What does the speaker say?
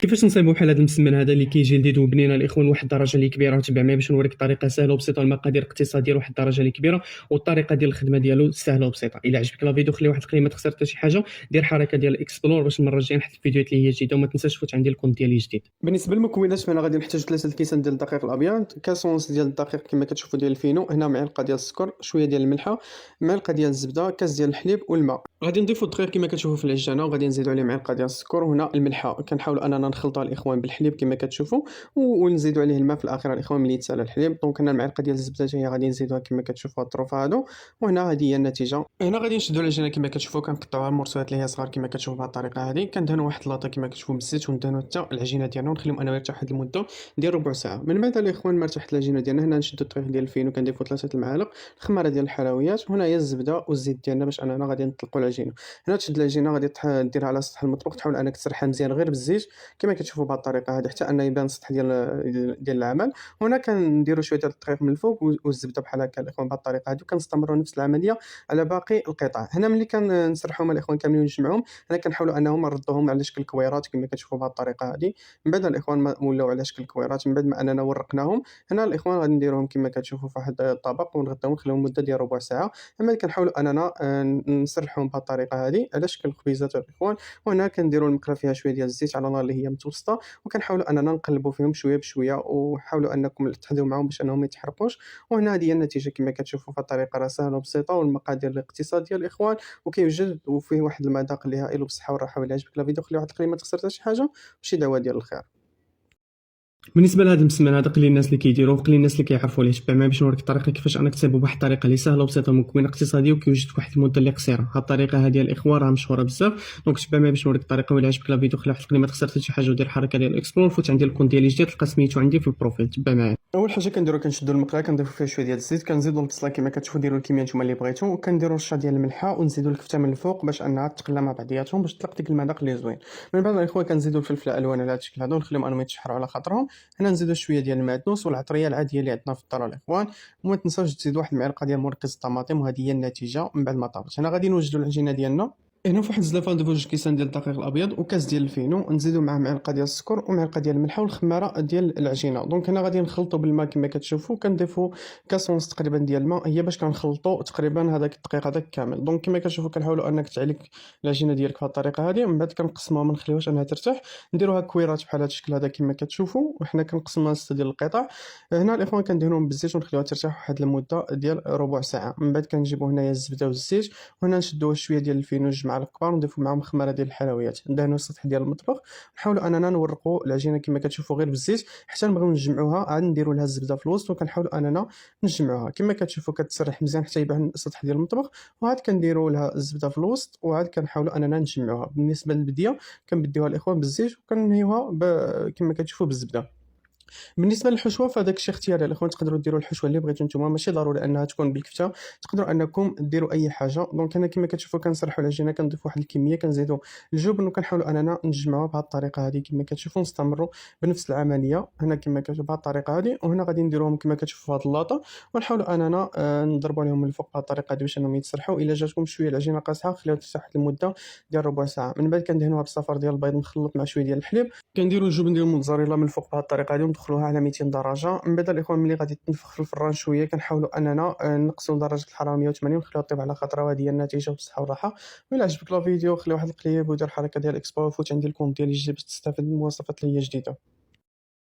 كيفاش نصايبوا بحال هذا المسمن هذا اللي كيجي جديد وبنينا الاخوان لواحد الدرجه اللي كبيره وتبع معايا باش نوريك طريقه سهله وبسيطه، المقادير اقتصاديه لواحد الدرجه اللي كبيره، والطريقه ديال الخدمه ديالو سهله وبسيطه. الا عجبك لا فيديو خلي واحد القيمه، تخسر حتى شي حاجه، دير حركه ديال الاكسبلور باش المره الجايه نحط فيديوهات اللي هي جديده، وما تنساش تفوت عندي الكونت ديالي جديد. بالنسبه للمكونات فانا غادي نحتاج 3 الكيسان ديال الدقيق الابيض، كاس ونص ديال الدقيق كما كتشوفوا ديال الفينو، هنا معلقه ديال السكر، شويه ديال الملحه، معلقه ديال الزبده، كاس ديال الحليب والماء. غادي نضيفوا الدقيق كما كتشوفوا في العجانه، وغادي نزيدوا عليه معلقه ديال السكر، وهنا الملحه كنحاولوا اننا نخلطوها الاخوان بالحليب كما كتشوفوا، ونزيدوا عليه الماء في الاخير الاخوان ملي يتسالى الحليب. دونك هنا المعلقه ديال الزبده حتى هي غادي نزيدوها كما كتشوفوا الطروفه هادو، وهنا هذه هي النتيجه. هنا غادي نشدوا العجينه كما كتشوفوا، كنقطعوها مرصوصات اللي هي صغار كما كتشوفوا بهذه الطريقه هذه، كندهنوا واحد اللاطه كما كتشوفوا بالزيت، وندهنوا حتى العجينه ديالنا ونخليهم انهم يرتاحوا واحد المده ديال ربع ساعه. من بعد الاخوان ما ارتاحت العجينه ديالنا، هنا نشدوا الطريق ديال الفينو وكنضيفوا 3 المعالق، الخماره ديال الحلويات، وهنا هي الزبده والزيت ديالنا باش اننا غادي نطلقوا العجينه. هنا تشد العجينه غادي ديرها على سطح المطبخ، تحاول انك تسرحها مزيان غير بالزيت كما كتشوفوا بهذه الطريقه هذه حتى ان يبان السطح ديال العمل. هنا كنديروا شويه ديال الدقيق من الفوق والزبده بحال هكا الاخوان بهذه الطريقه هذه، وكنستمروا نفس العمليه على باقي القطع. هنا ملي كنسرحهم الاخوان كاملين ونجمعهم، هنا كنحاولوا انهم نردوهم على شكل كويرات كما كتشوفوا بهذه الطريقه هذه. من بعد الاخوان ما ولاو على شكل كويرات، من بعد ما اننا ورقناهم، هنا الاخوان غادي نديروهم كما كتشوفوا في واحد الطبق ونغطيوهم ونخليهم مده ديال ربع ساعه. اما كنحاولوا اننا نسرحهم بهذه الطريقه هذه على شكل خبيزات الاخوان. وهنا كنديروا المقله فيها شويه ديال الزيت على نار اللي هي متوسطه، وكنحاولوا اننا نقلبوا فيهم شويه بشويه، وحاولوا انكم تحدوا معهم باش انهم ما يتحرقوش. وهنا هذه هي النتيجه كما كتشوفوا، فالطريقه راه سهله وبسيطه، والمقادير الاقتصاديه الاخوان، وكيوجد وفيه واحد المذاق اللي هائل وبصحه والراحه. ولا عجبك لا فيديو خلي واحد القيمه، تخسر حتى شي حاجه، وشي دعوه ديال الخير. بالنسبه لهذا المسمن هذا قليل الناس اللي كيديروه وقليل الناس اللي كيعرفوا ليه، تبع معايا باش نوريك الطريقه كيفاش انك تصايبو بواحد الطريقه اللي سهله وبسيطه ومكونات اقتصاديه وكيوجد في واحد المده اللي قصيره. هاد الطريقه هذه الاخوان راه مشهوره بزاف، دونك تبع معايا باش نوريك الطريقه. ولا عجبك لا فيديو خلي واحد القيمه، تخسر حتى شي حاجه، ودير الحركه ديال الاكسبلور، فوت عندي الكونت ديالي جديد، تلقى سميتو عندي في البروفيل. تبع معايا. اول حاجه كنديرو كنشدو المقله، كنضيفو فيها شويه ديال الزيت، كنزيدو البصله كما كتشوفوا، ديروا الكميه نتوما اللي بغيتو، وكنديرو رشه ديال الملحه، ونزيدو الكفته من الفوق باش انها تقلى مع بعضياتهم باش تلق ديك المذاق اللي زوين. من بعد الاخوان كنزيدو الفلفل الالوان على هذا الشكل هذا، ونخليهم انهم يتشحروا على خاطرهم. هنا نزيدو شويه ديال المعدنوس والعطريه العاديه اللي عندنا في الدار الاخوان، وما تنساوش تزيدوا واحد المعلقه ديال مركز الطماطم، وهذه هي النتيجه من بعد ما طابت. هنا غادي نوجدوا العجينه ديالنا. هنا فواحد الزلافه نضيفو جوج كيسان ديال الدقيق الابيض وكاس ديال الفينو، ونزيدو معاه معلقه ديال السكر ومعلقه ديال الملح والخماره ديال العجينه. دونك هنا غادي نخلطو بالماء كما كتشوفوا، كنضيفو كاس ونص تقريبا ديال الماء، هي باش كنخلطو تقريبا هذاك الدقيق هذاك كامل. دونك كما كتشوفوا كنحاولوا انك تعلق العجينه ديالك بهذه الطريقه هذه، من بعد كنقسموها ما نخليوهاش انها ترتاح، نديروها كويرات بحال هذا الشكل هذا كما كتشوفوا، وحنا كنقسموها 6 ديال القطع. هنا الاخوان كندهنوهم بالزيت ونخليوها ترتاح واحد المده ديال ربع ساعه. من بعد كنجيبو هنايا الزبده والزيت، وهنا نشدو شويه ديال الفينو جوج معالق كبار، ونضيفو معاهم خماره ديال الحلويات، ندهنوا السطح ديال المطبخ، نحاولوا اننا نورقوا العجينه كما كتشوفوا غير بالزيت حتى نبغيو نجمعوها، عاد نديروا لها الزبده في الوسط، وكنحاولوا اننا نجمعوها كما كتشوفوا كتسرح مزيان حتى يبان السطح ديال المطبخ، وعاد كنديروا لها الزبده في الوسط، وعاد كنحاولوا اننا نجمعوها. بالنسبه للبديه كنبديوها الاخوان بالزيت، وكنهيوها كما كتشوفوا بالزبده. بالنسبه للحشوه فهذاك الشيء اختياري الاخوان، تقدروا ديروا الحشوه اللي بغيتو نتوما، ماشي ضروري انها تكون بالكفته، تقدروا انكم ديروا اي حاجه. دونك هنا كما كتشوفوا كنسرحوا العجينه، كنضيفوا واحد الكميه، كنزيدوا الجبن، وكنحاولوا اننا نجمعوها بهذه الطريقه هذه كما كتشوفوا، نستمروا بنفس العمليه هنا كما كتشوفوا بهذه الطريقه هذه. وهنا غادي نديروهم كما كتشوفوا هذه اللاطه، ونحاولوا اننا نضربوا عليهم من الفوق بهذه الطريقه هذه باش انهم يتسرحوا. الا جاتكم شويه العجينه قاصحه خليوها ترتاح واحد المده ديال ربع ساعه. من بعد كندهنوها بالصفار ديال البيض مخلط مع شويه ديال الحليب، كنديروا الجبن ديال الموتزاريلا من الفوق بهذه الطريقه هذه، وندخلوها على 200 درجه. من بعد الاخوان ملي غادي تنفخ في الفران شويه كنحاولوا اننا نقصوا درجه الحراره 180 ونخليوها طيب على خاطرها، وهذه هي النتيجه بالصحه والراحه. وإلا عجبك لا فيديو خلي واحد القليب ودير الحركه ديال الاكسبو، وفوت عندي الكونت ديالي الجديد باش تستافد من المواصفات اللي هي جديده.